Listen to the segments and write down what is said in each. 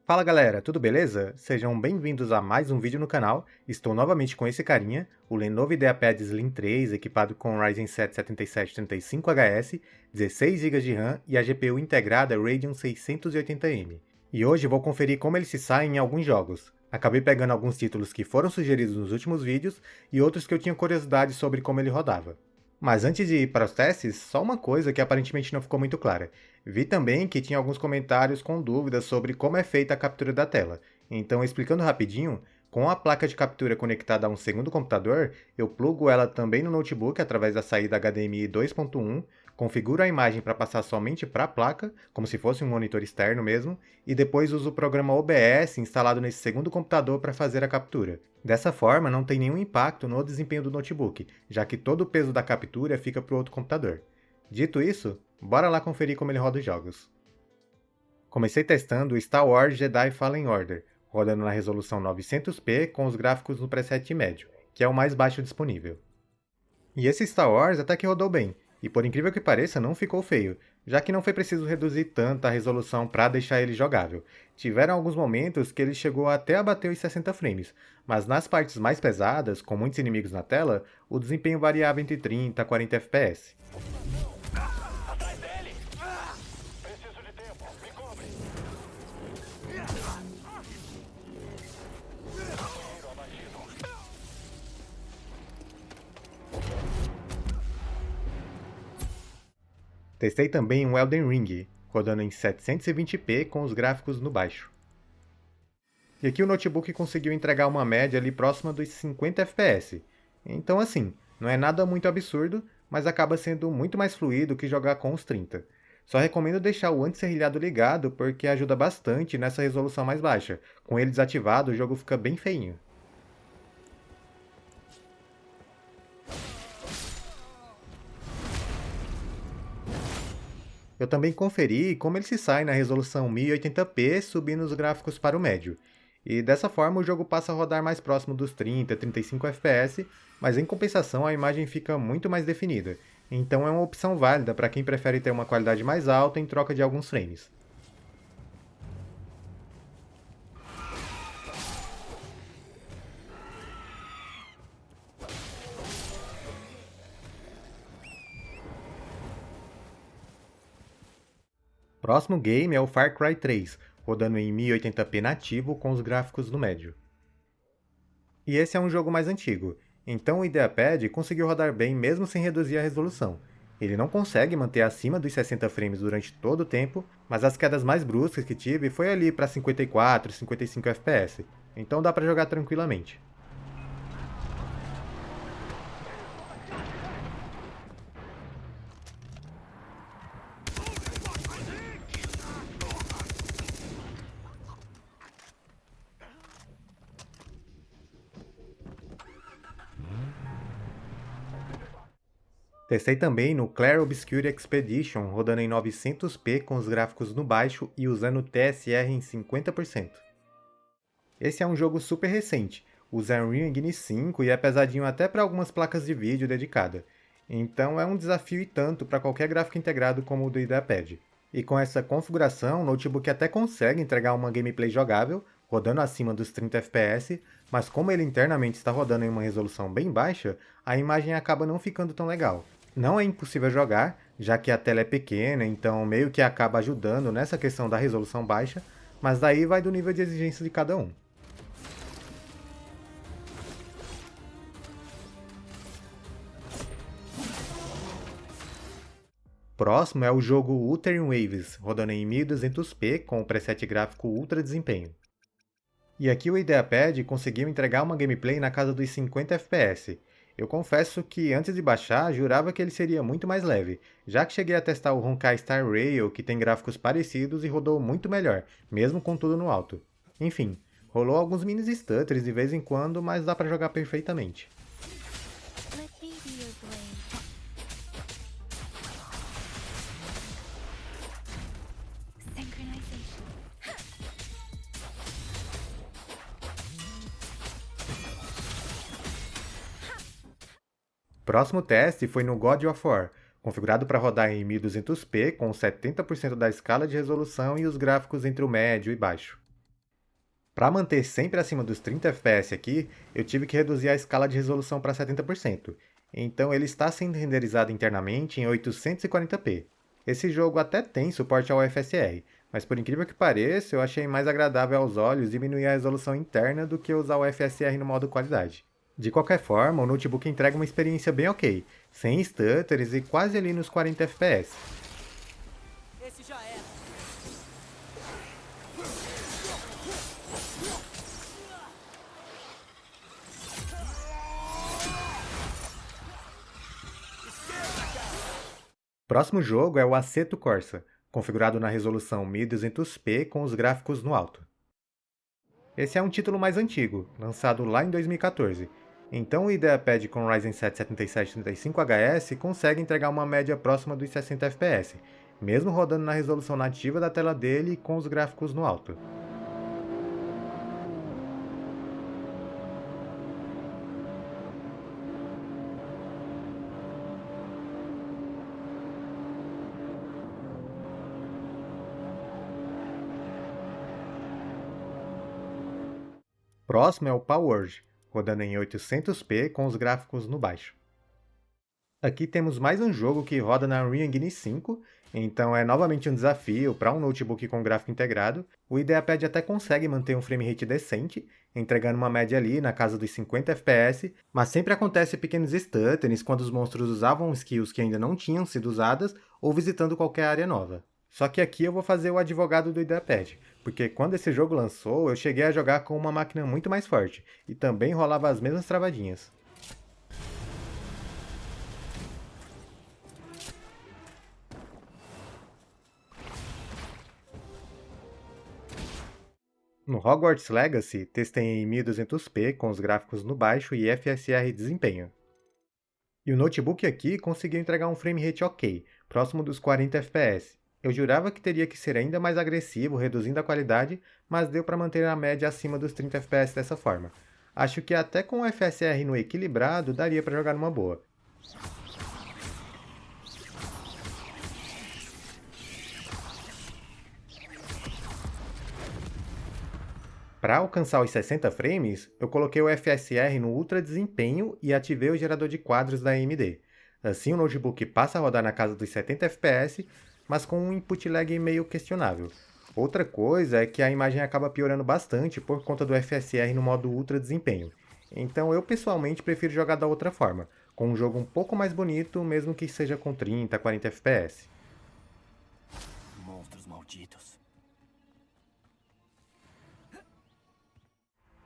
Fala galera, tudo beleza? Sejam bem-vindos a mais um vídeo no canal. Estou novamente com esse carinha, o Lenovo IdeaPad Slim 3, equipado com Ryzen 7 7735HS, 16 GB de RAM e a GPU integrada Radeon 680M. E hoje vou conferir como ele se sai em alguns jogos. Acabei pegando alguns títulos que foram sugeridos nos últimos vídeos e outros que eu tinha curiosidade sobre como ele rodava. Mas antes de ir para os testes, só uma coisa que aparentemente não ficou muito clara. Vi também que tinha alguns comentários com dúvidas sobre como é feita a captura da tela. Então, explicando rapidinho, com a placa de captura conectada a um segundo computador, eu plugo ela também no notebook através da saída HDMI 2.1, configuro a imagem para passar somente para a placa, como se fosse um monitor externo mesmo, e depois uso o programa OBS instalado nesse segundo computador para fazer a captura. Dessa forma, não tem nenhum impacto no desempenho do notebook, já que todo o peso da captura fica para o outro computador. Dito isso, bora lá conferir como ele roda os jogos. Comecei testando o Star Wars Jedi Fallen Order, rodando na resolução 900p com os gráficos no preset médio, que é o mais baixo disponível. E esse Star Wars até que rodou bem, e por incrível que pareça não ficou feio, já que não foi preciso reduzir tanto a resolução para deixar ele jogável. Tiveram alguns momentos que ele chegou até a bater os 60 frames, mas nas partes mais pesadas, com muitos inimigos na tela, o desempenho variava entre 30 a 40 FPS. Atrás dele! Preciso de tempo. Me cobre. Companheiro abatido. Testei também um Elden Ring, rodando em 720p com os gráficos no baixo. E aqui o notebook conseguiu entregar uma média ali próxima dos 50 FPS. Então assim, não é nada muito absurdo, mas acaba sendo muito mais fluido que jogar com os 30. Só recomendo deixar o anti-serrilhado ligado porque ajuda bastante nessa resolução mais baixa. Com ele desativado o jogo fica bem feinho. Eu também conferi como ele se sai na resolução 1080p subindo os gráficos para o médio. E dessa forma o jogo passa a rodar mais próximo dos 30 a 35 FPS, mas em compensação a imagem fica muito mais definida. Então é uma opção válida para quem prefere ter uma qualidade mais alta em troca de alguns frames. Próximo game é o Far Cry 3, rodando em 1080p nativo com os gráficos no médio. E esse é um jogo mais antigo, então o IdeaPad conseguiu rodar bem mesmo sem reduzir a resolução. Ele não consegue manter acima dos 60 frames durante todo o tempo, mas as quedas mais bruscas que tive foi ali para 54, 55 FPS, então dá para jogar tranquilamente. Testei também no Clair Obscure Expedition, rodando em 900p com os gráficos no baixo e usando o TSR em 50%. Esse é um jogo super recente, usa Unreal Engine 5 e é pesadinho até para algumas placas de vídeo dedicada. Então é um desafio e tanto para qualquer gráfico integrado como o do IdeaPad. E com essa configuração, o notebook até consegue entregar uma gameplay jogável, rodando acima dos 30 FPS, mas como ele internamente está rodando em uma resolução bem baixa, a imagem acaba não ficando tão legal. Não é impossível jogar, já que a tela é pequena, então meio que acaba ajudando nessa questão da resolução baixa, mas daí vai do nível de exigência de cada um. Próximo é o jogo Wuthering Waves, rodando em 1200p com o preset gráfico Ultra Desempenho. E aqui o IdeaPad conseguiu entregar uma gameplay na casa dos 50 FPS. Eu confesso que antes de baixar, jurava que ele seria muito mais leve, já que cheguei a testar o Honkai Star Rail, que tem gráficos parecidos e rodou muito melhor, mesmo com tudo no alto. Enfim, rolou alguns mini stutters de vez em quando, mas dá pra jogar perfeitamente. Let me be your blade. Synchronization. Próximo teste foi no God of War, configurado para rodar em 1200p com 70% da escala de resolução e os gráficos entre o médio e baixo. Para manter sempre acima dos 30 FPS aqui, eu tive que reduzir a escala de resolução para 70%. Então ele está sendo renderizado internamente em 840p. Esse jogo até tem suporte ao FSR, mas por incrível que pareça, eu achei mais agradável aos olhos diminuir a resolução interna do que usar o FSR no modo qualidade. De qualquer forma, o notebook entrega uma experiência bem ok, sem stutters e quase ali nos 40 FPS. Esse já era. Próximo jogo é o Assetto Corsa, configurado na resolução 1200p com os gráficos no alto. Esse é um título mais antigo, lançado lá em 2014, então o IdeaPad com Ryzen 7 7735HS consegue entregar uma média próxima dos 60 FPS, mesmo rodando na resolução nativa da tela dele e com os gráficos no alto. Próximo é o Palworld, rodando em 800p com os gráficos no baixo. Aqui temos mais um jogo que roda na Unreal Engine 5, então é novamente um desafio para um notebook com gráfico integrado. O IdeaPad até consegue manter um frame rate decente, entregando uma média ali na casa dos 50 FPS, mas sempre acontece pequenos stutterings quando os monstros usavam skills que ainda não tinham sido usadas ou visitando qualquer área nova. Só que aqui eu vou fazer o advogado do IdeaPad, porque quando esse jogo lançou eu cheguei a jogar com uma máquina muito mais forte, e também rolava as mesmas travadinhas. No Hogwarts Legacy, testei em 1200p com os gráficos no baixo e FSR desempenho. E o notebook aqui conseguiu entregar um frame rate ok, próximo dos 40 FPS. Eu jurava que teria que ser ainda mais agressivo, reduzindo a qualidade, mas deu para manter a média acima dos 30 FPS dessa forma. Acho que até com o FSR no equilibrado daria para jogar numa boa. Para alcançar os 60 frames, eu coloquei o FSR no Ultra Desempenho e ativei o gerador de quadros da AMD. Assim o notebook passa a rodar na casa dos 70 FPS, mas com um input lag meio questionável. Outra coisa é que a imagem acaba piorando bastante por conta do FSR no modo Ultra Desempenho. Então eu pessoalmente prefiro jogar da outra forma, com um jogo um pouco mais bonito, mesmo que seja com 30, 40 FPS. Monstros malditos.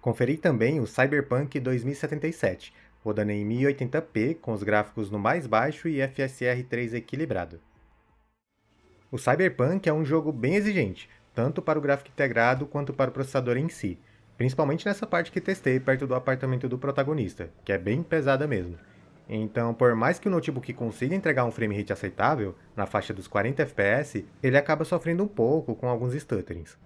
Conferi também o Cyberpunk 2077, rodando em 1080p com os gráficos no mais baixo e FSR 3 equilibrado. O Cyberpunk é um jogo bem exigente, tanto para o gráfico integrado quanto para o processador em si, principalmente nessa parte que testei perto do apartamento do protagonista, que é bem pesada mesmo. Então, por mais que o notebook consiga entregar um frame rate aceitável, na faixa dos 40 FPS, ele acaba sofrendo um pouco com alguns stutterings.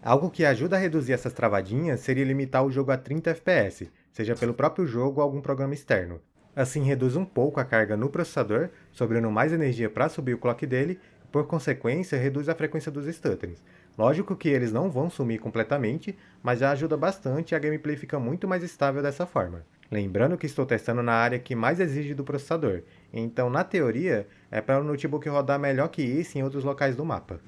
Algo que ajuda a reduzir essas travadinhas seria limitar o jogo a 30 FPS, seja pelo próprio jogo ou algum programa externo. Assim reduz um pouco a carga no processador, sobrando mais energia para subir o clock dele, e por consequência reduz a frequência dos stutterings. Lógico que eles não vão sumir completamente, mas já ajuda bastante e a gameplay fica muito mais estável dessa forma. Lembrando que estou testando na área que mais exige do processador, então na teoria é para o notebook rodar melhor que isso em outros locais do mapa.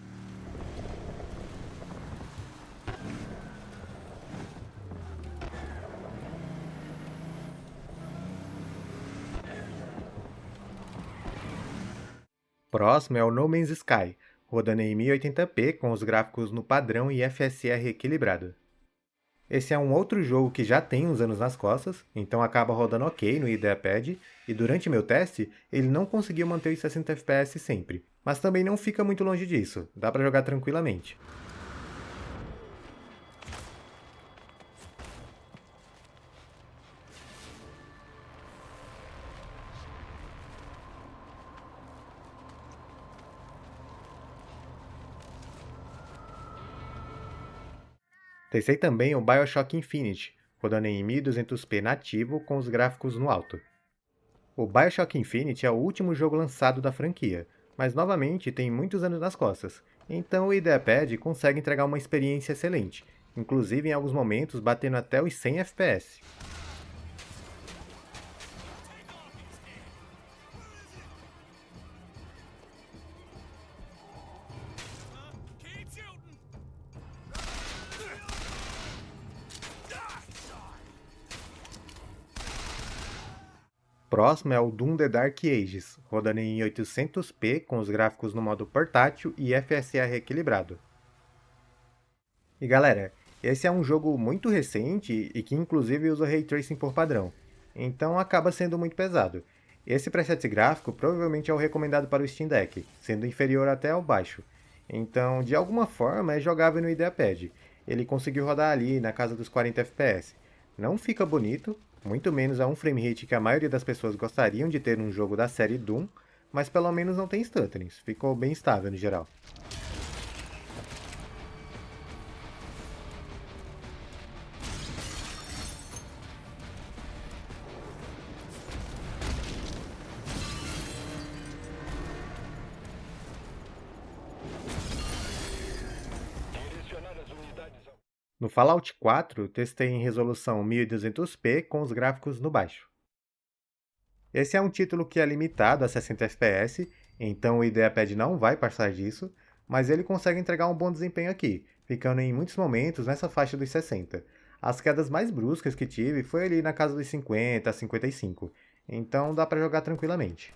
Próximo é o No Man's Sky, rodando em 1080p com os gráficos no padrão e FSR equilibrado. Esse é um outro jogo que já tem uns anos nas costas, então acaba rodando ok no IdeaPad, e durante meu teste ele não conseguiu manter os 60 FPS sempre, mas também não fica muito longe disso, dá para jogar tranquilamente. Testei também o BioShock Infinite, rodando em 1200p nativo com os gráficos no alto. O BioShock Infinite é o último jogo lançado da franquia, mas novamente tem muitos anos nas costas, então o IdeaPad consegue entregar uma experiência excelente, inclusive em alguns momentos batendo até os 100 FPS. Próximo é o Doom The Dark Ages, rodando em 800p com os gráficos no modo portátil e FSR equilibrado. E galera, esse é um jogo muito recente e que inclusive usa Ray Tracing por padrão, então acaba sendo muito pesado. Esse preset gráfico provavelmente é o recomendado para o Steam Deck, sendo inferior até ao baixo. Então, de alguma forma, é jogável no IdeaPad. Ele conseguiu rodar ali na casa dos 40 FPS. Não fica bonito, muito menos a um frame rate que a maioria das pessoas gostariam de ter num jogo da série Doom, mas pelo menos não tem stutterings, ficou bem estável no geral. Direcionar as unidades ao... No Fallout 4, testei em resolução 1200p com os gráficos no baixo. Esse é um título que é limitado a 60 FPS, então o IdeaPad não vai passar disso, mas ele consegue entregar um bom desempenho aqui, ficando em muitos momentos nessa faixa dos 60. As quedas mais bruscas que tive foi ali na casa dos 50 a 55, então dá para jogar tranquilamente.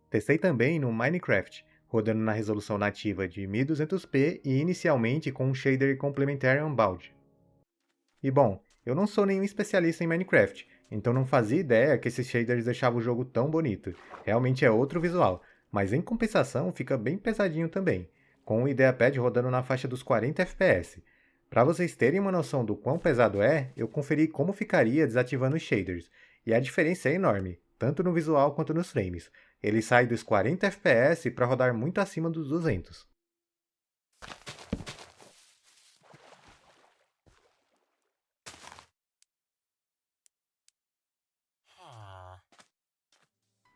Testei também no Minecraft, rodando na resolução nativa de 1200p e inicialmente com um shader complementar Unbound. E bom, eu não sou nenhum especialista em Minecraft, então não fazia ideia que esses shaders deixavam o jogo tão bonito. Realmente é outro visual, mas em compensação fica bem pesadinho também, com o IdeaPad rodando na faixa dos 40 FPS. Para vocês terem uma noção do quão pesado é, eu conferi como ficaria desativando os shaders, e a diferença é enorme, tanto no visual quanto nos frames. Ele sai dos 40 FPS para rodar muito acima dos 200.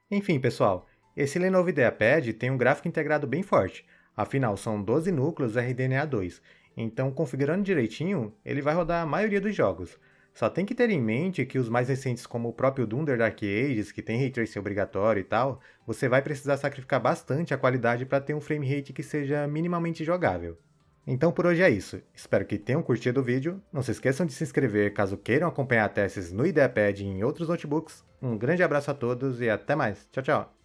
Enfim, pessoal, esse Lenovo IdeaPad tem um gráfico integrado bem forte, afinal são 12 núcleos RDNA2, então configurando direitinho, ele vai rodar a maioria dos jogos. Só tem que ter em mente que os mais recentes, como o próprio Doom The Dark Ages, que tem Ray Tracing obrigatório e tal, você vai precisar sacrificar bastante a qualidade para ter um frame rate que seja minimamente jogável. Então por hoje é isso, espero que tenham curtido o vídeo, não se esqueçam de se inscrever caso queiram acompanhar testes no IdeaPad e em outros notebooks, um grande abraço a todos e até mais, tchau tchau!